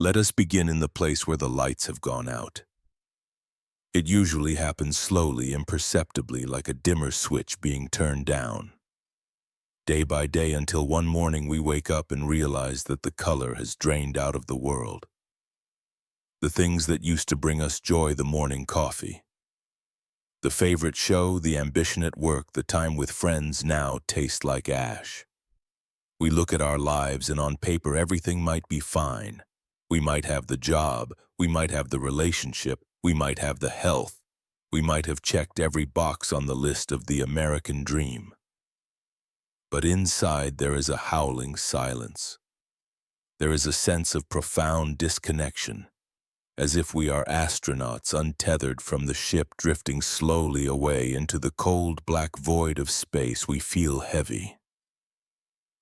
Let us begin in the place where the lights have gone out. It usually happens slowly, imperceptibly, like a dimmer switch being turned down. Day by day until one morning we wake up and realize that the color has drained out of the world. The things that used to bring us joy, the morning coffee, the favorite show, the ambition at work, the time with friends, now taste like ash. We look at our lives and on paper everything might be fine. We might have the job, we might have the relationship, we might have the health. We might have checked every box on the list of the American dream. But inside there is a howling silence. There is a sense of profound disconnection, as if we are astronauts untethered from the ship drifting slowly away into the cold black void of space. We feel heavy.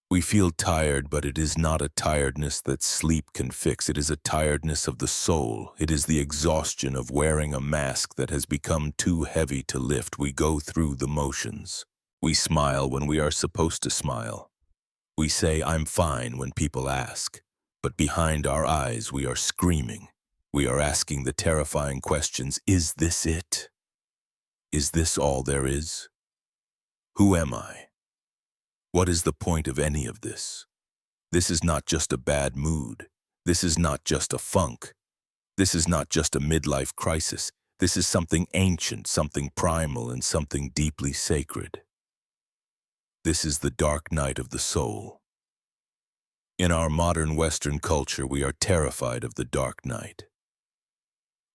We feel tired, but it is not a tiredness that sleep can fix. It is a tiredness of the soul. It is the exhaustion of wearing a mask that has become too heavy to lift. We go through the motions. We smile when we are supposed to smile. We say, "I'm fine," when people ask. But behind our eyes, we are screaming. We are asking the terrifying questions, is this it? Is this all there is? Who am I? What is the point of any of this? This is not just a bad mood. This is not just a funk. This is not just a midlife crisis. This is something ancient, something primal, and something deeply sacred. This is the dark night of the soul. In our modern Western culture, we are terrified of the dark night.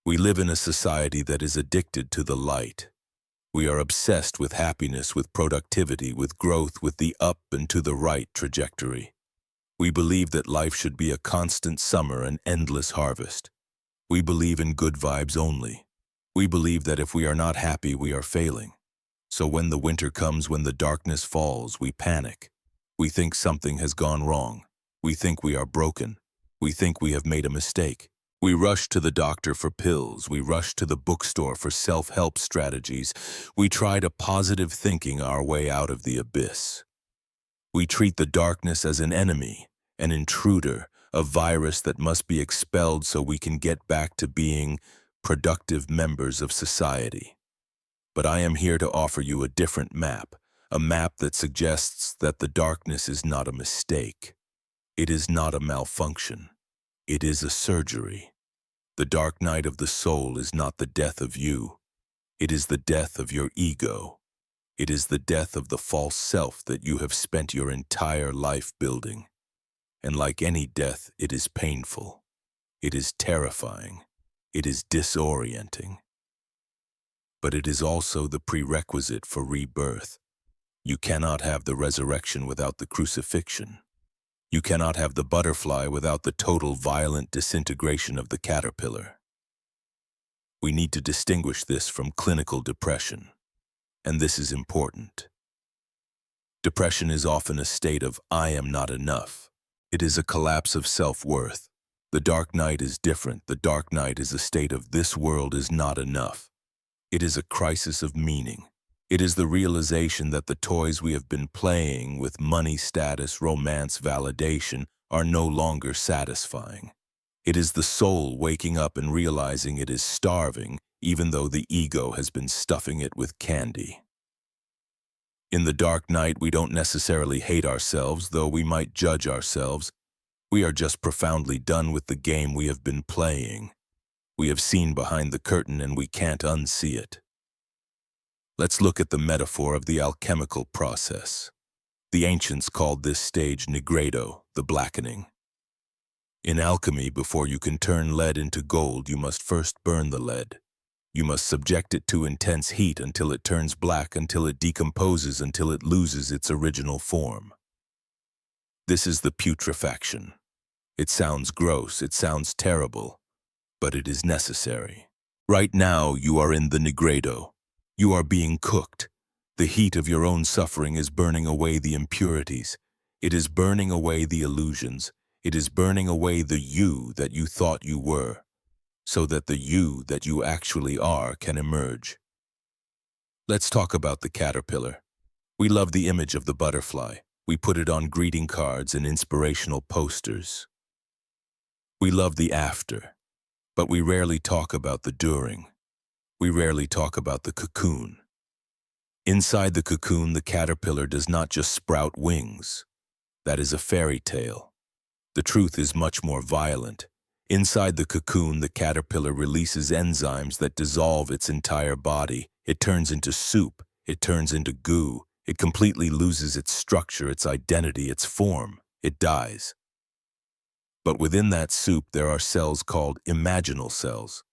We live in a society that is addicted to the light. We are obsessed with happiness, with productivity, with growth, with the up and to the right trajectory. We believe that life should be a constant summer, an endless harvest. We believe in good vibes only. We believe that if we are not happy, we are failing. So when the winter comes, when the darkness falls, we panic. We think something has gone wrong. We think we are broken. We think we have made a mistake. We rush to the doctor for pills. We rush to the bookstore for self-help strategies. We try to positive thinking our way out of the abyss. We treat the darkness as an enemy, an intruder, a virus that must be expelled so we can get back to being productive members of society. But I am here to offer you a different map, a map that suggests that the darkness is not a mistake. It is not a malfunction. It is a surgery. The dark night of the soul is not the death of you. It is the death of your ego. It is the death of the false self that you have spent your entire life building. And like any death, it is painful. It is terrifying. It is disorienting. But it is also the prerequisite for rebirth. You cannot have the resurrection without the crucifixion. You cannot have the butterfly without the total violent disintegration of the caterpillar. We need to distinguish this from clinical depression, and this is important. Depression is often a state of "I am not enough." It is a collapse of self-worth. The dark night is different. The dark night is a state of "this world is not enough." It is a crisis of meaning. It is the realization that the toys we have been playing with, money, status, romance, validation, are no longer satisfying. It is the soul waking up and realizing it is starving, even though the ego has been stuffing it with candy. In the dark night, we don't necessarily hate ourselves, though we might judge ourselves. We are just profoundly done with the game we have been playing. We have seen behind the curtain and we can't unsee it. Let's look at the metaphor of the alchemical process. The ancients called this stage nigredo, the blackening. In alchemy, before you can turn lead into gold, you must first burn the lead. You must subject it to intense heat until it turns black, until it decomposes, until it loses its original form. This is the putrefaction. It sounds gross, it sounds terrible, but it is necessary. Right now, you are in the nigredo. You are being cooked. The heat of your own suffering is burning away the impurities. It is burning away the illusions. It is burning away the you that you thought you were, so that the you that you actually are can emerge. Let's talk about the caterpillar. We love the image of the butterfly. We put it on greeting cards and inspirational posters. We love the after, but we rarely talk about the during. We rarely talk about the cocoon. Inside the cocoon, the caterpillar does not just sprout wings. That is a fairy tale. The truth is much more violent. Inside the cocoon, the caterpillar releases enzymes that dissolve its entire body. It turns into soup. It turns into goo. It completely loses its structure, its identity, its form. It dies. But within that soup, there are cells called imaginal cells.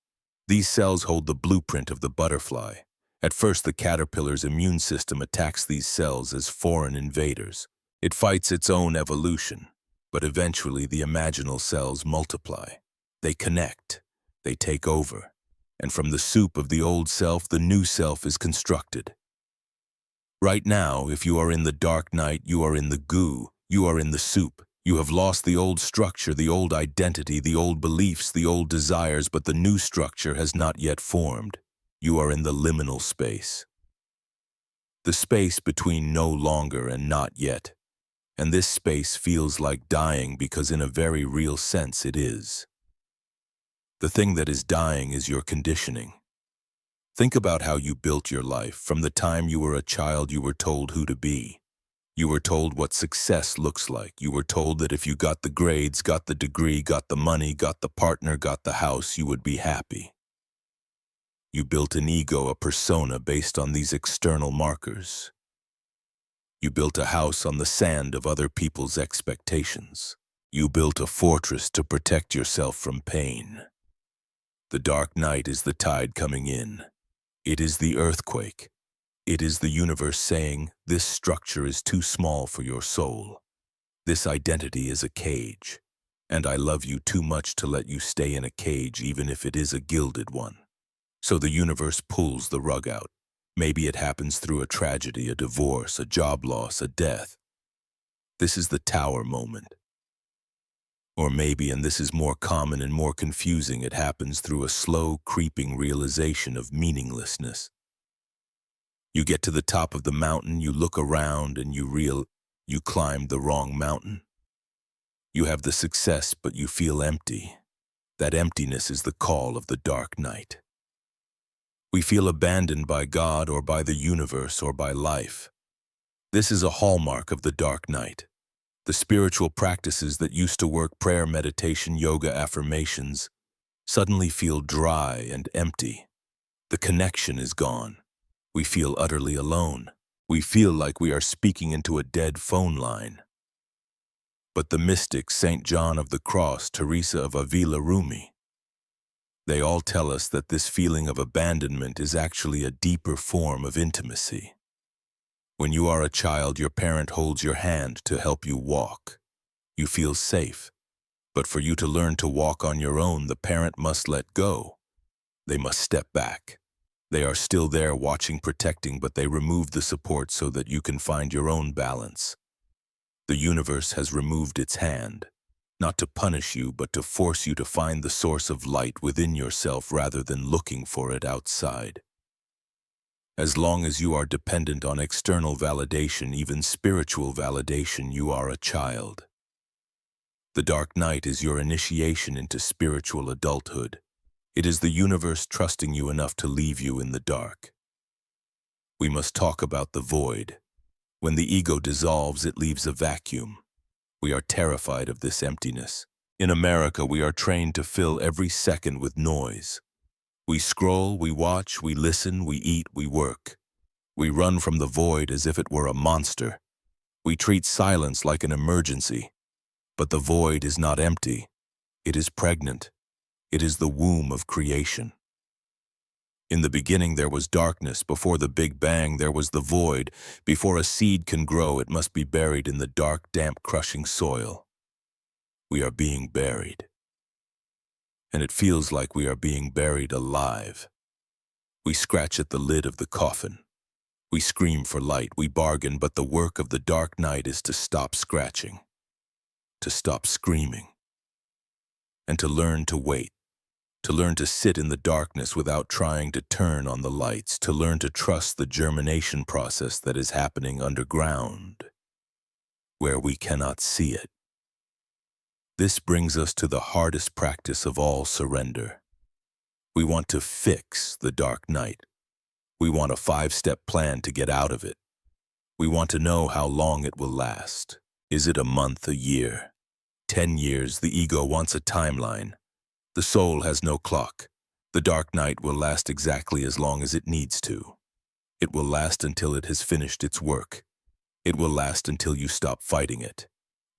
These cells hold the blueprint of the butterfly. At first, the caterpillar's immune system attacks these cells as foreign invaders. It fights its own evolution, but eventually the imaginal cells multiply. They connect, they take over, and from the soup of the old self, the new self is constructed. Right now, if you are in the dark night, you are in the goo, you are in the soup. You have lost the old structure, the old identity, the old beliefs, the old desires, but the new structure has not yet formed. You are in the liminal space. The space between no longer and not yet. And this space feels like dying because in a very real sense it is. The thing that is dying is your conditioning. Think about how you built your life. From the time you were a child, you were told who to be. You were told what success looks like. You were told that if you got the grades, got the degree, got the money, got the partner, got the house, you would be happy. You built an ego, a persona based on these external markers. You built a house on the sand of other people's expectations. You built a fortress to protect yourself from pain. The dark night is the tide coming in. It is the earthquake. It is the universe saying, this structure is too small for your soul. This identity is a cage, and I love you too much to let you stay in a cage even if it is a gilded one. So the universe pulls the rug out. Maybe it happens through a tragedy, a divorce, a job loss, a death. This is the tower moment. Or maybe, and this is more common and more confusing, it happens through a slow, creeping realization of meaninglessness. You get to the top of the mountain, you look around, and you climbed the wrong mountain. You have the success, but you feel empty. That emptiness is the call of the dark night. We feel abandoned by God or by the universe or by life. This is a hallmark of the dark night. The spiritual practices that used to work, prayer, meditation, yoga, affirmations, suddenly feel dry and empty. The connection is gone. We feel utterly alone. We feel like we are speaking into a dead phone line. But the mystics, St. John of the Cross, Teresa of Avila, Rumi, they all tell us that this feeling of abandonment is actually a deeper form of intimacy. When you are a child, your parent holds your hand to help you walk. You feel safe. But for you to learn to walk on your own, the parent must let go. They must step back. They are still there watching, protecting, but they remove the support so that you can find your own balance. The universe has removed its hand, not to punish you, but to force you to find the source of light within yourself rather than looking for it outside. As long as you are dependent on external validation, even spiritual validation, you are a child. The dark night is your initiation into spiritual adulthood. It is the universe trusting you enough to leave you in the dark. We must talk about the void. When the ego dissolves, it leaves a vacuum. We are terrified of this emptiness. In America, we are trained to fill every second with noise. We scroll, we watch, we listen, we eat, we work. We run from the void as if it were a monster. We treat silence like an emergency. But the void is not empty. It is pregnant. It is the womb of creation. In the beginning there was darkness. Before the Big Bang there was the void. Before a seed can grow, it must be buried in the dark, damp, crushing soil. We are being buried. And it feels like we are being buried alive. We scratch at the lid of the coffin. We scream for light, we bargain, but the work of the dark night is to stop scratching, to stop screaming, and to learn to wait, to learn to sit in the darkness without trying to turn on the lights, to learn to trust the germination process that is happening underground, where we cannot see it. This brings us to the hardest practice of all: surrender. We want to fix the dark night. We want a 5-step plan to get out of it. We want to know how long it will last. Is it a month, a year, 10 years? The ego wants a timeline. The soul has no clock. The dark night will last exactly as long as it needs to. It will last until it has finished its work. It will last until you stop fighting it.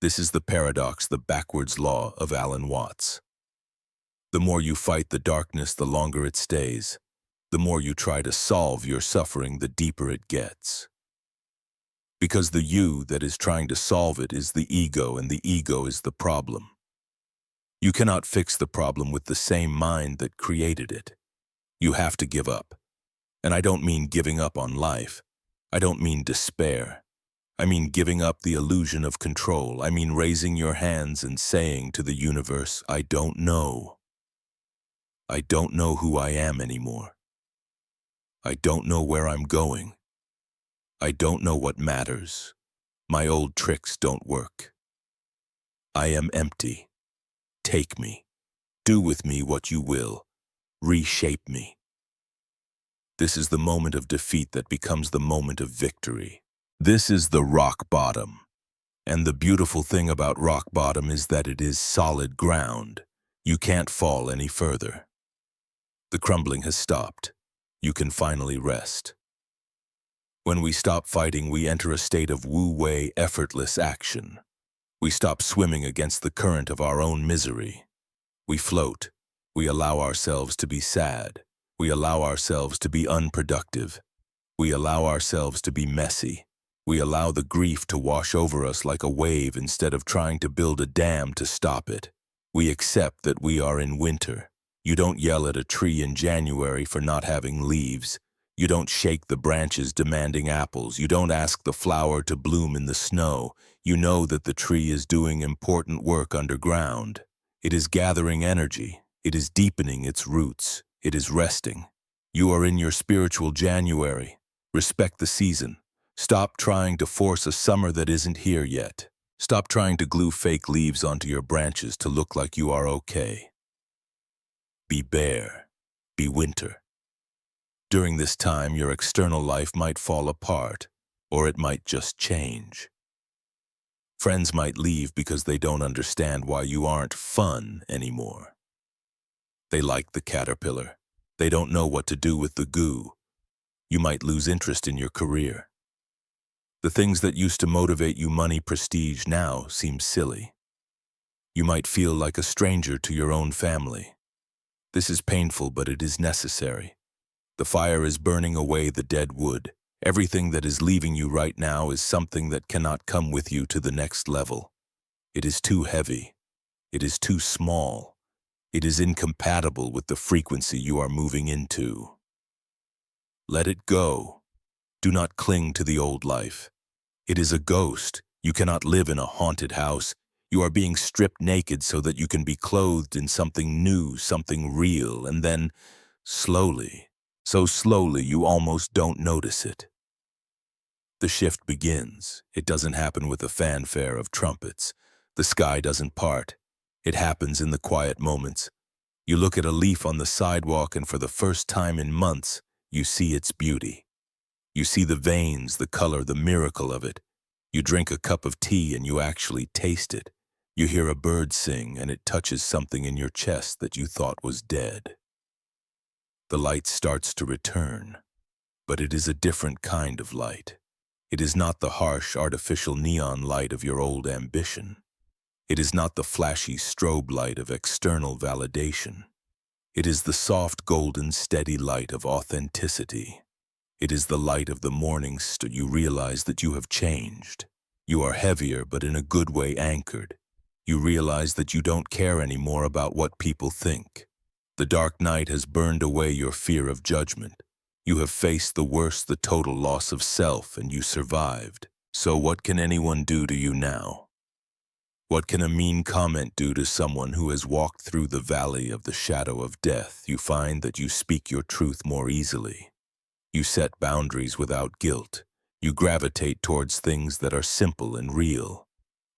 This is the paradox, the backwards law of Alan Watts. The more you fight the darkness, the longer it stays. The more you try to solve your suffering, the deeper it gets. Because the you that is trying to solve it is the ego, and the ego is the problem. You cannot fix the problem with the same mind that created it. You have to give up. And I don't mean giving up on life. I don't mean despair. I mean giving up the illusion of control. I mean raising your hands and saying to the universe, I don't know. I don't know who I am anymore. I don't know where I'm going. I don't know what matters. My old tricks don't work. I am empty. Take me. Do with me what you will. Reshape me. This is the moment of defeat that becomes the moment of victory. This is the rock bottom. And the beautiful thing about rock bottom is that it is solid ground. You can't fall any further. The crumbling has stopped. You can finally rest. When we stop fighting, we enter a state of wu-wei, effortless action. We stop swimming against the current of our own misery. We float. We allow ourselves to be sad. We allow ourselves to be unproductive. We allow ourselves to be messy. We allow the grief to wash over us like a wave instead of trying to build a dam to stop it. We accept that we are in winter. You don't yell at a tree in January for not having leaves. You don't shake the branches demanding apples. You don't ask the flower to bloom in the snow. You know that the tree is doing important work underground. It is gathering energy. It is deepening its roots. It is resting. You are in your spiritual January. Respect the season. Stop trying to force a summer that isn't here yet. Stop trying to glue fake leaves onto your branches to look like you are okay. Be bare. Be winter. During this time, your external life might fall apart, or it might just change. Friends might leave because they don't understand why you aren't fun anymore. They like the caterpillar. They don't know what to do with the goo. You might lose interest in your career. The things that used to motivate you, money, prestige, now seem silly. You might feel like a stranger to your own family. This is painful, but it is necessary. The fire is burning away the dead wood. Everything that is leaving you right now is something that cannot come with you to the next level. It is too heavy. It is too small. It is incompatible with the frequency you are moving into. Let it go. Do not cling to the old life. It is a ghost. You cannot live in a haunted house. You are being stripped naked so that you can be clothed in something new, something real, and then, slowly, so slowly you almost don't notice it. The shift begins. It doesn't happen with a fanfare of trumpets. The sky doesn't part. It happens in the quiet moments. You look at a leaf on the sidewalk, and for the first time in months, you see its beauty. You see the veins, the color, the miracle of it. You drink a cup of tea and you actually taste it. You hear a bird sing and it touches something in your chest that you thought was dead. The light starts to return, but it is a different kind of light. It is not the harsh, artificial neon light of your old ambition. It is not the flashy strobe light of external validation. It is the soft, golden, steady light of authenticity. It is the light of the morning star. You realize that you have changed. You are heavier, but in a good way anchored. You realize that you don't care anymore about what people think. The dark night has burned away your fear of judgment. You have faced the worst, the total loss of self, and you survived. So what can anyone do to you now? What can a mean comment do to someone who has walked through the valley of the shadow of death? You find that you speak your truth more easily. You set boundaries without guilt. You gravitate towards things that are simple and real.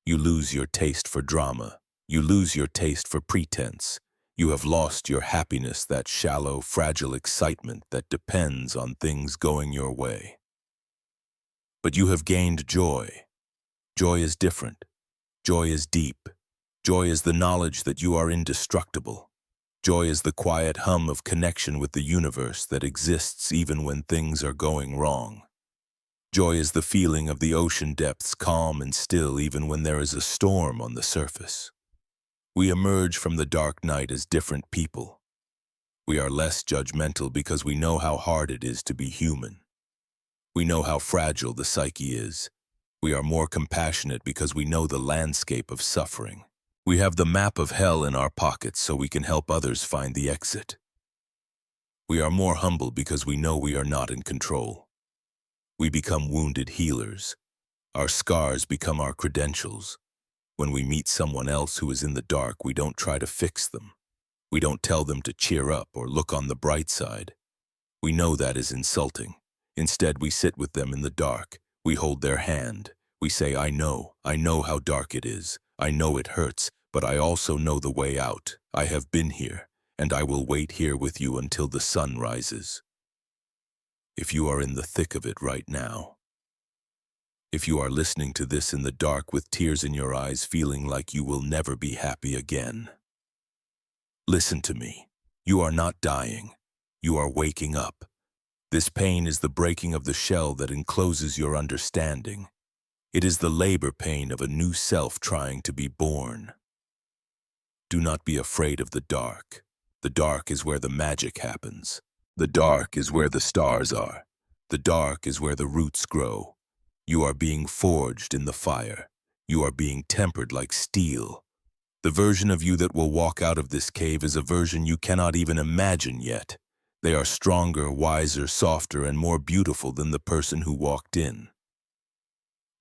You lose your taste for drama. You lose your taste for pretense. You have lost your happiness, that shallow, fragile excitement that depends on things going your way. But you have gained joy. Joy is different. Joy is deep. Joy is the knowledge that you are indestructible. Joy is the quiet hum of connection with the universe that exists even when things are going wrong. Joy is the feeling of the ocean depths, calm and still even when there is a storm on the surface. We emerge from the dark night as different people. We are less judgmental because we know how hard it is to be human. We know how fragile the psyche is. We are more compassionate because we know the landscape of suffering. We have the map of hell in our pockets so we can help others find the exit. We are more humble because we know we are not in control. We become wounded healers. Our scars become our credentials. When we meet someone else who is in the dark, we don't try to fix them. We don't tell them to cheer up or look on the bright side. We know that is insulting. Instead, we sit with them in the dark. We hold their hand. We say, I know how dark it is. I know it hurts, but I also know the way out. I have been here, and I will wait here with you until the sun rises. If you are in the thick of it right now, if you are listening to this in the dark with tears in your eyes, feeling like you will never be happy again, listen to me. You are not dying. You are waking up. This pain is the breaking of the shell that encloses your understanding. It is the labor pain of a new self trying to be born. Do not be afraid of the dark. The dark is where the magic happens. The dark is where the stars are. The dark is where the roots grow. You are being forged in the fire. You are being tempered like steel. The version of you that will walk out of this cave is a version you cannot even imagine yet. They are stronger, wiser, softer, and more beautiful than the person who walked in.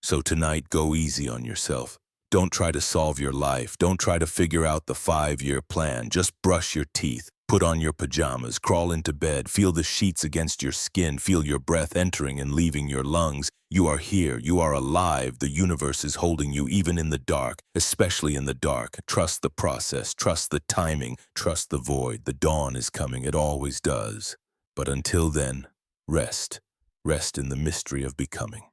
So tonight, go easy on yourself. Don't try to solve your life. Don't try to figure out the 5-year plan. Just brush your teeth, put on your pajamas, crawl into bed, feel the sheets against your skin, feel your breath entering and leaving your lungs. You are here. You are alive. The universe is holding you even in the dark, especially in the dark. Trust the process. Trust the timing. Trust the void. The dawn is coming. It always does. But until then, rest. Rest in the mystery of becoming.